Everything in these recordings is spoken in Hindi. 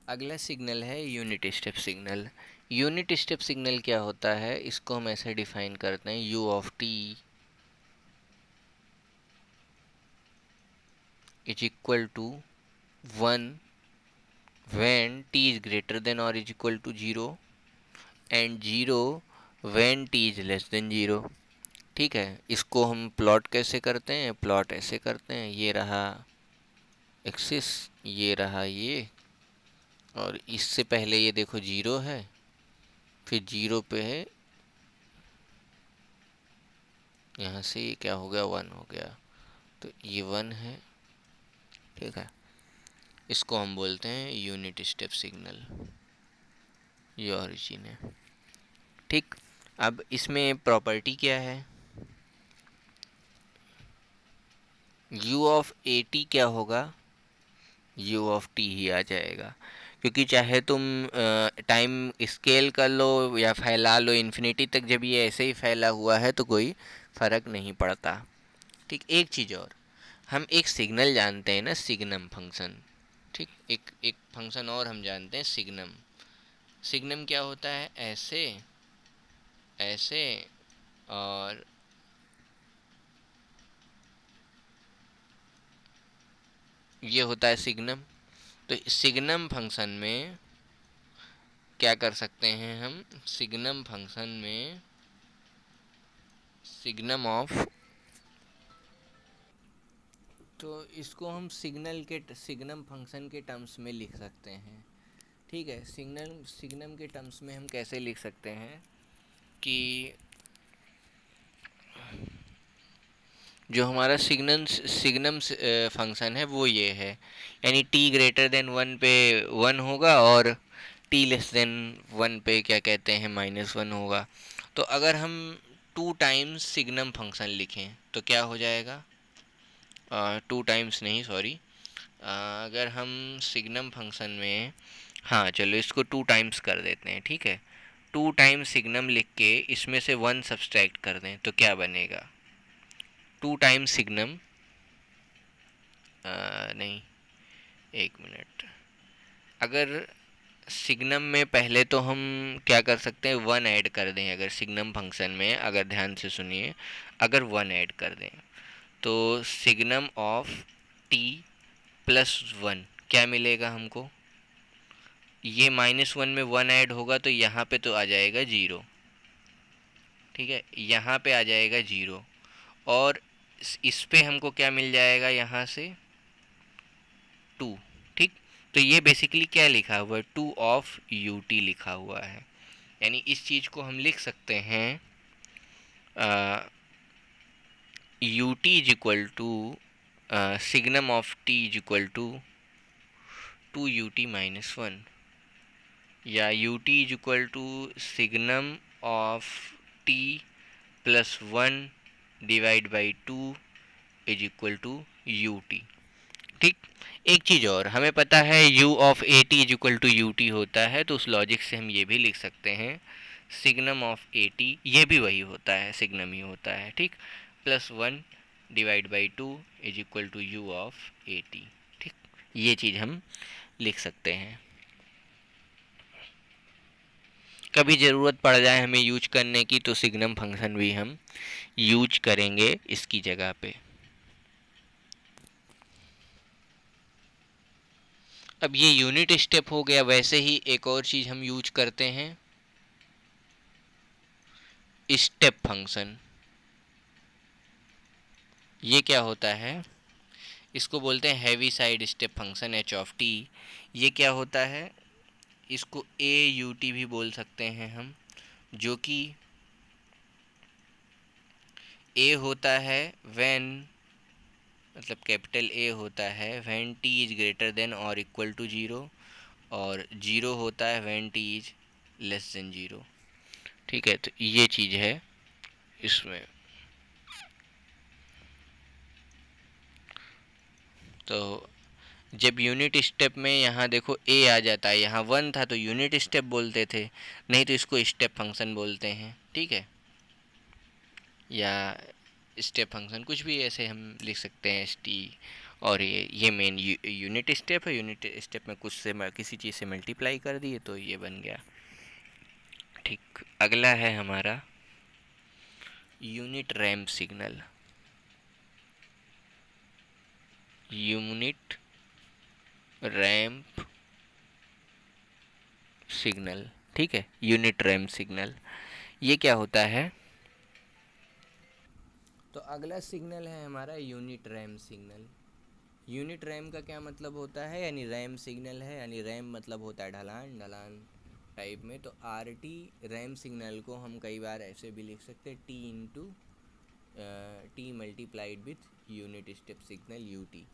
अगला सिग्नल है unit step signal. Unit step signal क्या होता है, इसको हम ऐसे डिफाइन करते हैं, u of T is equal to 1 when t is greater than or is equal to 0 and 0 when t is less than 0। ठीक है, इसको हम प्लॉट कैसे करते हैं, प्लॉट ऐसे करते हैं, ये रहा एक्सिस, ये रहा ये, और इससे पहले ये देखो 0 है, फिर 0 पे है, यहाँ से ये क्या हो गया 1 हो गया, तो ये 1 है। ठीक है, इसको हम बोलते हैं यूनिट स्टेप सिग्नल, ये ओरिजिन है। ठीक, अब इसमें प्रॉपर्टी क्या है, u ऑफ ए टी क्या होगा, u ऑफ टी ही आ जाएगा, क्योंकि चाहे तुम टाइम स्केल कर लो या फैला लो इन्फिनिटी तक, जब ये ऐसे ही फैला हुआ है तो कोई फ़र्क नहीं पड़ता। ठीक, एक चीज़ और, हम एक सिग्नल जानते हैं ना, सिग्नम फंक्शन। ठीक, एक एक फंक्शन और हम जानते हैं, सिग्नम। सिग्नम क्या होता है, ऐसे ऐसे और ये होता है सिग्नम। तो सिग्नम फंक्शन में क्या कर सकते हैं हम, सिग्नम फंक्शन में सिग्नम ऑफ, तो इसको हम सिग्नम फंक्शन के टर्म्स में लिख सकते हैं। ठीक है, सिग्नम के टर्म्स में हम कैसे लिख सकते हैं कि जो हमारा सिग्नम फंक्शन है वो ये है, यानी t ग्रेटर देन 1 पे 1 होगा और t लेस देन 1 पे क्या कहते हैं -1 होगा। तो अगर हम 2 टाइम्स सिग्नम फंक्शन लिखें तो क्या हो जाएगा, 2 टाइम्स नहीं सॉरी, अगर हम सिग्नम फंक्शन में, हाँ चलो इसको 2 टाइम्स कर देते हैं। ठीक है, 2 टाइम्स सिग्नम लिख के इसमें से 1 सब्सट्रैक्ट कर दें तो क्या बनेगा, 2 टाइम्स सिग्नम, नहीं एक मिनट, अगर सिग्नम में पहले तो हम क्या कर सकते हैं, 1 ऐड कर दें, अगर सिग्नम फंक्शन में, अगर ध्यान से सुनिए, अगर 1 ऐड कर दें तो सिग्नम ऑफ टी प्लस 1 क्या मिलेगा हमको, ये -1 में 1 ऐड होगा तो यहाँ पे तो आ जाएगा 0। ठीक है, यहाँ पे आ जाएगा 0, और इस पे हमको क्या मिल जाएगा यहाँ से 2। ठीक, तो ये बेसिकली क्या लिखा हुआ है, 2 ऑफ यू टी लिखा हुआ है, यानी इस चीज़ को हम लिख सकते हैं u t is equal to signum of T is equal to 2 ut - 1, या u t is equal to signum of T plus 1 divide by 2 is equal to u t. ठीक, एक चीज़ और, हमें पता है u of A t is equal to u t होता है, तो उस लॉजिक से हम ये भी लिख सकते हैं सिग्नम ऑफ ए टी, ये भी वही होता है, सिग्नम ही होता है। ठीक, plus 1 divide by 2 is equal to u of A T. ठीक, ये चीज़ हम लिख सकते हैं, कभी ज़रूरत पड़ जाए हमें यूज करने की तो सिग्नम फंक्शन भी हम यूज करेंगे इसकी जगह पे। अब ये यूनिट स्टेप हो गया, वैसे ही एक और चीज़ हम यूज करते हैं, स्टेप फंक्शन। ये क्या होता है, इसको बोलते हैं heavy side step function H of T. ये क्या होता है, इसको ए यू टी भी बोल सकते हैं हम, जो कि ए होता है व्हेन, मतलब कैपिटल ए होता है when t is greater then और इक्वल टू 0, और 0 होता है when t is less then 0। ठीक है, तो ये चीज़ है इसमें। तो जब यूनिट स्टेप में यहाँ देखो ए आ जाता है, यहाँ 1 था तो यूनिट स्टेप बोलते थे, नहीं तो इसको स्टेप फंक्शन बोलते हैं। ठीक है, या स्टेप फंक्शन कुछ भी ऐसे हम लिख सकते हैं, एस टी, और ये मेन यूनिट स्टेप है। यूनिट स्टेप में कुछ से किसी चीज़ से मल्टीप्लाई कर दिए तो ये बन गया। ठीक, अगला है हमारा unit ramp signal. Unit ramp signal, ठीक है, यूनिट रैंप सिग्नल ये क्या होता है? तो अगला सिग्नल है हमारा unit ramp signal. Unit RAM का क्या मतलब होता है? यानी रैम सिग्नल है, यानी रैम मतलब होता है ढलान, ढलान टाइप में। तो आर टी रैम सिग्नल को हम कई बार ऐसे भी लिख सकते हैं, t into t multiplied with unit step signal u t.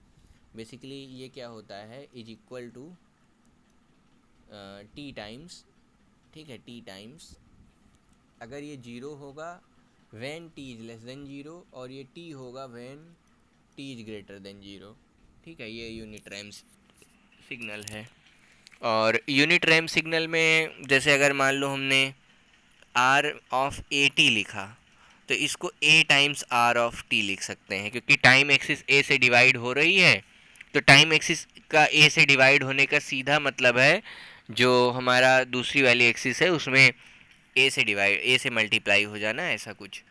Basically ये क्या होता है, is equal to t times, ठीक है, टी टाइम्स अगर ये जीरो होगा when t is less than zero, और ये टी होगा when t is greater than zero. ठीक है, ये यूनिट रैम सिग्नल है। और यूनिट रैम सिग्नल में जैसे अगर मान लो हमने आर ऑफ ए टी लिखा, तो इसको ए टाइम्स आर ऑफ टी लिख सकते हैं, क्योंकि टाइम एक्सिस ए से डिवाइड हो रही है। तो टाइम एक्सिस का ए से डिवाइड होने का सीधा मतलब है जो हमारा दूसरी वाली एक्सिस है उसमें ए से डिवाइड, ए से मल्टीप्लाई हो जाना, ऐसा कुछ।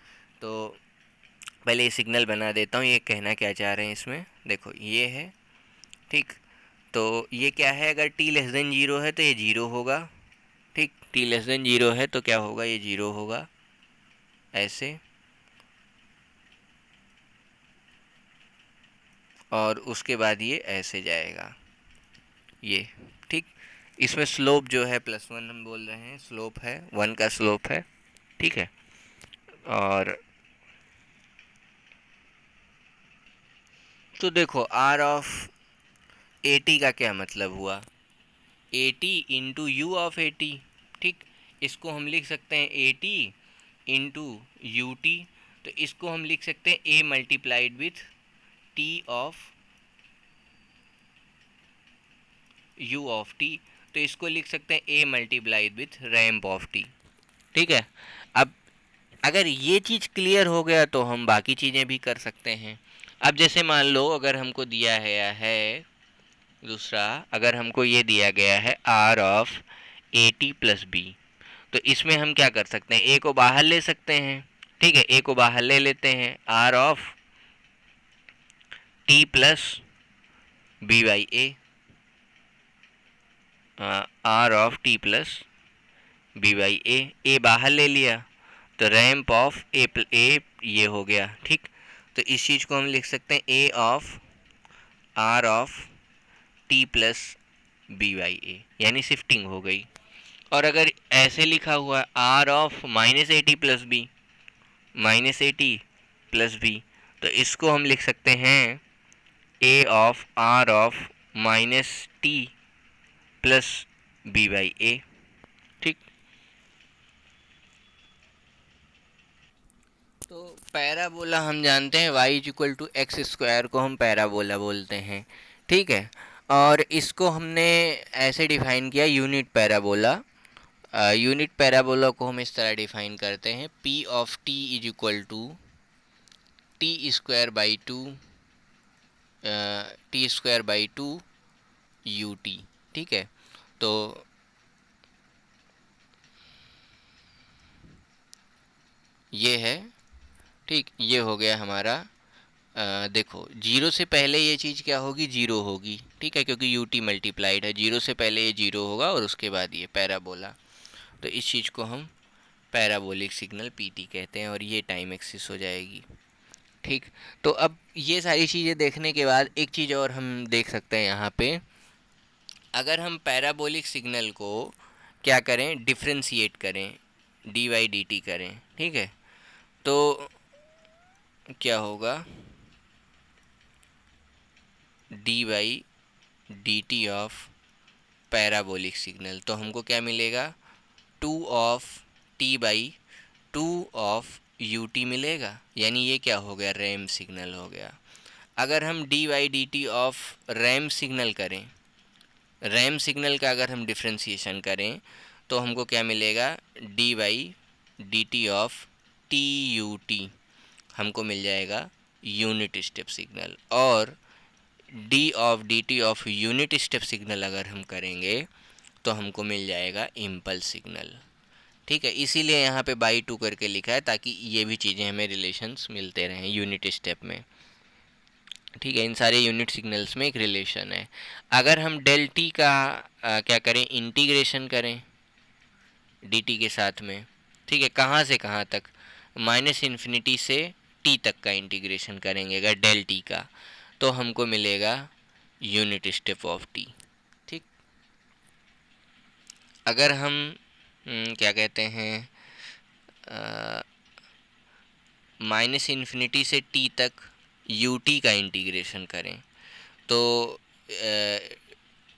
तो पहले ये सिग्नल बना देता हूँ, ये कहना क्या चाह रहे हैं इसमें। देखो ये है, ठीक। तो ये क्या है, अगर टी लेस देन जीरो है तो ये जीरो होगा, ठीक। टी लेस देन जीरो है तो क्या होगा, ये जीरो होगा, ऐसे। और उसके बाद ये ऐसे जाएगा, ये, ठीक। इसमें स्लोप जो है +1 हम बोल रहे हैं, स्लोप है 1 का स्लोप है, ठीक है। और तो देखो आर ऑफ ए टी का क्या मतलब हुआ, A T into U of A T, ठीक। इसको हम लिख सकते हैं A T into U T. तो इसको हम लिख सकते हैं A multiplied with T of U of T. तो इसको लिख सकते हैं A multiplied with ramp of T, ठीक है। अब अगर ये चीज़ क्लियर हो गया तो हम बाकी चीज़ें भी कर सकते हैं। अब जैसे मान लो अगर हमको दिया गया है दूसरा, अगर हमको ये दिया गया है r of A T plus B, तो इसमें हम क्या कर सकते हैं, ए को बाहर ले सकते हैं, ठीक है। ए को बाहर ले लेते हैं, R of T plus B by A, R of T plus B by A बाहर ले लिया, तो रैम्प ऑफ ए ये हो गया, ठीक। तो इस चीज़ को हम लिख सकते हैं A of R of T plus B by A, यानी शिफ्टिंग हो गई। और अगर ऐसे लिखा हुआ R of minus A T plus B, minus A T plus B, तो इसको हम लिख सकते हैं A of R of minus T plus B by A, ठीक। तो पैराबोला हम जानते हैं y is equal to X square को हम पैराबोला बोलते हैं, ठीक है। और इसको हमने ऐसे डिफाइन किया यूनिट पैराबोला। यूनिट पैराबोला को हम इस तरह डिफाइन करते हैं, p of t is equal to t square by two, t square by two u t, ठीक है। तो ये है, ठीक, ये हो गया हमारा। देखो जीरो से पहले ये चीज़ क्या होगी, जीरो होगी, ठीक है, क्योंकि यू टी मल्टीप्लाइड है, जीरो से पहले ये जीरो होगा और उसके बाद ये पैराबोला। तो इस चीज़ को हम पैराबोलिक सिग्नल पी टी कहते हैं, और ये टाइम एक्सिस हो जाएगी, ठीक। तो अब ये सारी चीज़ें देखने के बाद एक चीज़ और हम देख सकते हैं यहाँ पे, अगर हम पैराबोलिक सिग्नल को क्या करें, डिफ्रेंशिएट करें, डी वाई डी टी करें, ठीक है। तो क्या होगा, d y d t of parabolic signal, तो हमको क्या मिलेगा, two of t by two of u t मिलेगा, यानी ये क्या हो गया, रैम सिग्नल हो गया। अगर हम d y d t of ramp signal करें, रैम सिग्नल का अगर हम डिफ्रेंशिएशन करें तो हमको क्या मिलेगा, d y d t of t u t हमको मिल जाएगा यूनिट स्टेप सिग्नल। और d of d t of unit step signal अगर हम करेंगे तो हमको मिल जाएगा इम्पल्स सिग्नल। ठीक है, इसीलिए यहाँ पे बाई टू करके लिखा है ताकि ये भी चीज़ें हमें रिलेशंस मिलते रहें यूनिट स्टेप में। ठीक है, इन सारे यूनिट सिग्नल्स में एक रिलेशन है। अगर हम डेल टी का क्या करें, इंटीग्रेशन करें डी टी के साथ में। ठीक है, कहाँ से कहाँ तक, माइनस इन्फिनिटी से टी तक का इंटीग्रेशन करेंगे अगर डेल टी का, तो हमको मिलेगा यूनिट स्टेप ऑफ टी। ठीक, अगर हम क्या कहते हैं माइनस इन्फिनिटी से टी तक यू टी का इंटीग्रेशन करें तो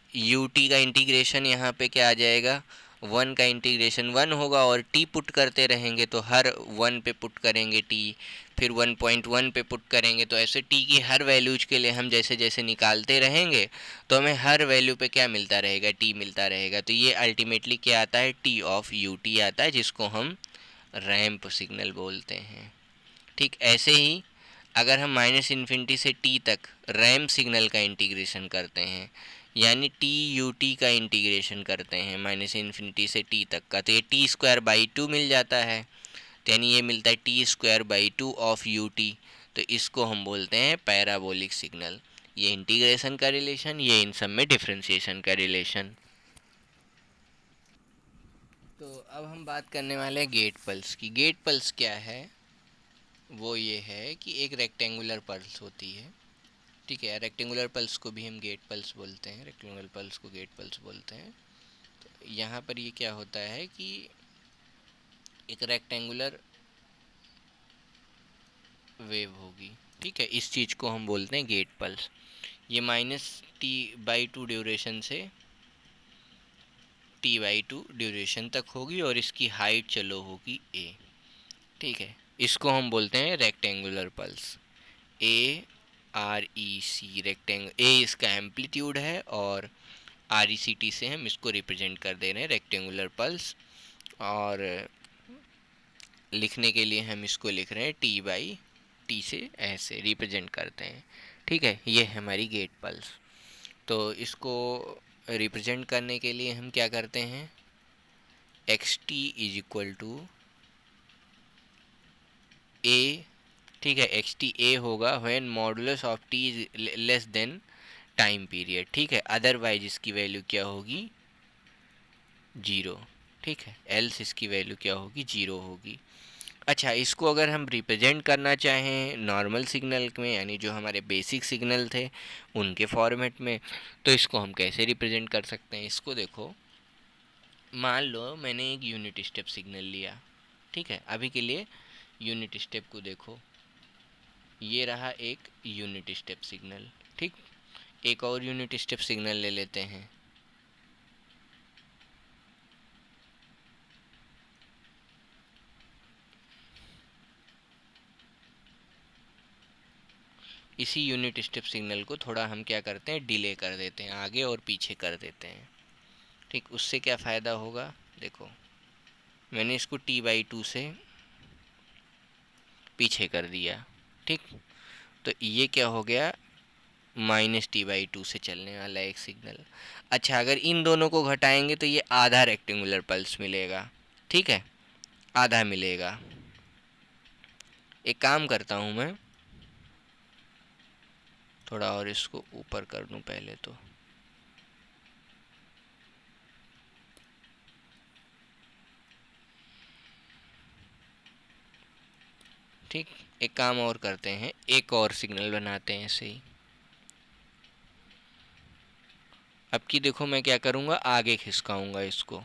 यू टी का इंटीग्रेशन यहाँ पे क्या आ जाएगा, वन का इंटीग्रेशन वन होगा और टी पुट करते रहेंगे तो हर वन पे पुट करेंगे टी, फिर 1.1 पे पुट करेंगे, तो ऐसे टी की हर वैल्यूज के लिए हम जैसे जैसे निकालते रहेंगे तो हमें हर वैल्यू पे क्या मिलता रहेगा, टी मिलता रहेगा। तो ये अल्टीमेटली क्या आता है, टी ऑफ यू टी आता है, जिसको हम रैंप सिग्नल बोलते हैं। ठीक ऐसे ही अगर हम माइनस इन्फिनिटी से टी तक रैंप सिग्नल का इंटीग्रेशन करते हैं, यानी टी यू टी का इंटीग्रेशन करते हैं माइनस इन्फिनिटी से टी तक का, तो ये टी स्क्वायर बाई टू मिल जाता है। तो यानी ये मिलता है T square by two of u T. तो इसको हम बोलते हैं पैराबोलिक सिग्नल। ये इंटीग्रेशन का रिलेशन, ये इन सब में डिफ्रेंशिएशन का रिलेशन। तो अब हम बात करने वाले हैं गेट पल्स की। गेट पल्स क्या है, वो ये है कि एक रेक्टेंगुलर पल्स होती है। ठीक है, रेक्टेंगुलर पल्स को भी हम गेट पल्स बोलते हैं, रेक्टेंगुलर पल्स को गेट पल्स बोलते हैं। तो यहाँ पर ये क्या होता है कि एक रेक्टेंगुलर वेव होगी। ठीक है, इस चीज़ को हम बोलते हैं गेट पल्स। ये minus T by to duration से टी बाई टू ड्यूरेशन तक होगी और इसकी हाइट चलो होगी ए। ठीक है, इसको हम बोलते हैं rectangular pulse, A R E C rectangle, A इसका एम्पलीट्यूड है और आर ई सी टी से हम इसको रिप्रेजेंट कर दे रहे हैं रेक्टेंगुलर पल्स। और लिखने के लिए हम इसको लिख रहे हैं टी बाई टी से ऐसे रिप्रेजेंट करते हैं। ठीक है, ये है हमारी गेट पल्स। तो इसको रिप्रेजेंट करने के लिए हम क्या करते हैं, X T is equal to A. ठीक है, एक्स टी ए होगा when modulus of T is less than time period. ठीक है, अदरवाइज इसकी वैल्यू क्या होगी, जीरो। ठीक है, एल्स इसकी वैल्यू क्या होगी, जीरो होगी। अच्छा, इसको अगर हम रिप्रेजेंट करना चाहें नॉर्मल सिग्नल में, यानी जो हमारे बेसिक सिग्नल थे उनके फॉर्मेट में, तो इसको हम कैसे रिप्रेजेंट कर सकते हैं। इसको देखो, मान लो मैंने एक यूनिट स्टेप सिग्नल लिया। ठीक है, अभी के लिए यूनिट स्टेप को देखो, ये रहा एक यूनिट स्टेप सिग्नल। ठीक, एक और यूनिट स्टेप सिग्नल ले लेते हैं। इसी यूनिट स्टेप सिग्नल को थोड़ा हम क्या करते हैं, डिले कर देते हैं, आगे और पीछे कर देते हैं। ठीक, उससे क्या फ़ायदा होगा, देखो मैंने इसको टी बाई टू से पीछे कर दिया। ठीक, तो ये क्या हो गया, माइनस टी बाई टू से चलने वाला एक सिग्नल। अच्छा, अगर इन दोनों को घटाएंगे तो ये आधा रेक्टेंगुलर पल्स मिलेगा। ठीक है, आधा मिलेगा। एक काम करता हूँ मैं, थोड़ा और इसको ऊपर कर दूँ पहले तो। ठीक, एक काम और करते हैं, एक और सिग्नल बनाते हैं ऐसे ही। अब की देखो मैं क्या करूँगा, आगे खिसकाऊँगा इसको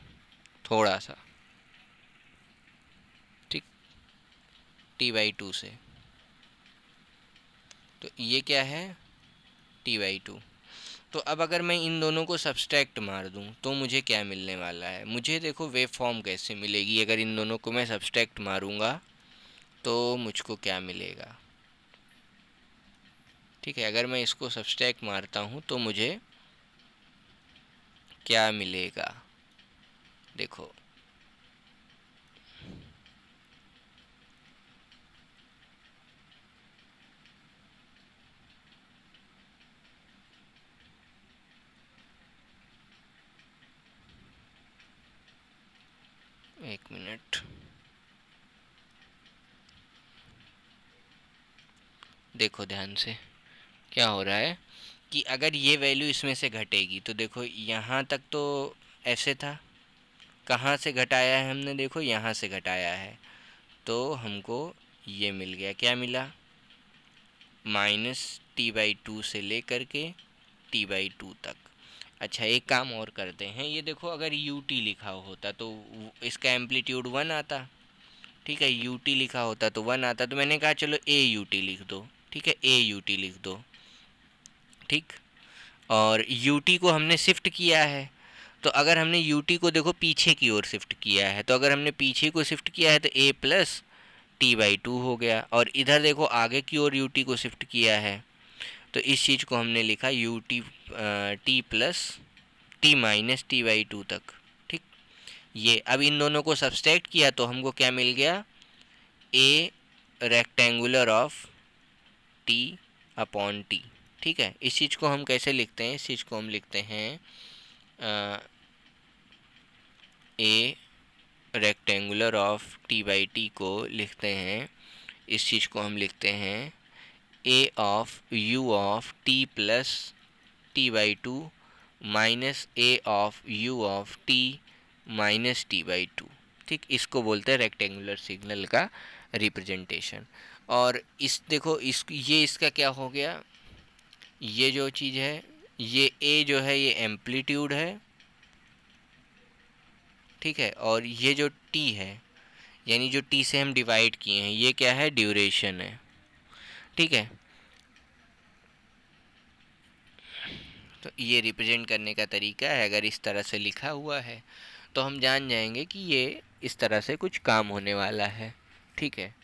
थोड़ा सा। ठीक, टी बाई टू से, तो ये क्या है, टी बाई टू। तो अब अगर मैं इन दोनों को सब्सट्रैक्ट मार दूं तो मुझे क्या मिलने वाला है, मुझे देखो वेव फॉर्म कैसे मिलेगी, अगर इन दोनों को मैं सब्सट्रैक्ट मारूंगा तो मुझको क्या मिलेगा। ठीक है, अगर मैं इसको सब्सट्रैक्ट मारता हूं तो मुझे क्या मिलेगा, देखो एक मिनट, देखो ध्यान से क्या हो रहा है कि अगर ये वैल्यू इसमें से घटेगी तो देखो यहाँ तक तो ऐसे था, कहाँ से घटाया है हमने, देखो यहाँ से घटाया है, तो हमको ये मिल गया, क्या मिला, -t/2 से लेकर के t/2 तक। अच्छा एक काम और करते हैं, ये देखो अगर ut लिखा होता तो इसका एम्पलीट्यूड 1 आता, ठीक है, ut लिखा होता तो 1 आता, तो मैंने कहा चलो aut लिख दो, ठीक है, aut लिख दो, ठीक। और ut को हमने शिफ्ट किया है, तो अगर हमने ut को देखो पीछे की ओर शिफ्ट किया है, तो अगर हमने पीछे को शिफ्ट किया है तो a प्लस t/2 हो गया, और इधर देखो आगे की ओर ut को शिफ्ट किया है, तो इस चीज़ को हमने लिखा ut t plus t minus t/2 तक, ठीक। ये अब इन दोनों को सब्सट्रैक्ट किया तो हमको क्या मिल गया, a rectangular of t upon t, ठीक है। इस चीज़ को हम कैसे लिखते हैं, इस चीज़ को हम लिखते हैं a रेक्टेंगुलर ऑफ t/t को लिखते हैं, इस चीज़ को हम लिखते हैं a of u of t plus t/2 minus a of u of t minus t/2, ठीक। इसको बोलते हैं रेक्टेंगुलर सिग्नल का रिप्रेजेंटेशन। और इस देखो इस ये इसका क्या हो गया, ये जो चीज़ है, ये a जो है ये एम्पलीट्यूड है, ठीक है, और ये जो t है, यानी जो t से हम डिवाइड किए हैं, ये क्या है, ड्यूरेशन है, ठीक है। तो ये रिप्रेजेंट करने का तरीका है, अगर इस तरह से लिखा हुआ है तो हम जान जाएंगे कि ये इस तरह से कुछ काम होने वाला है, ठीक है।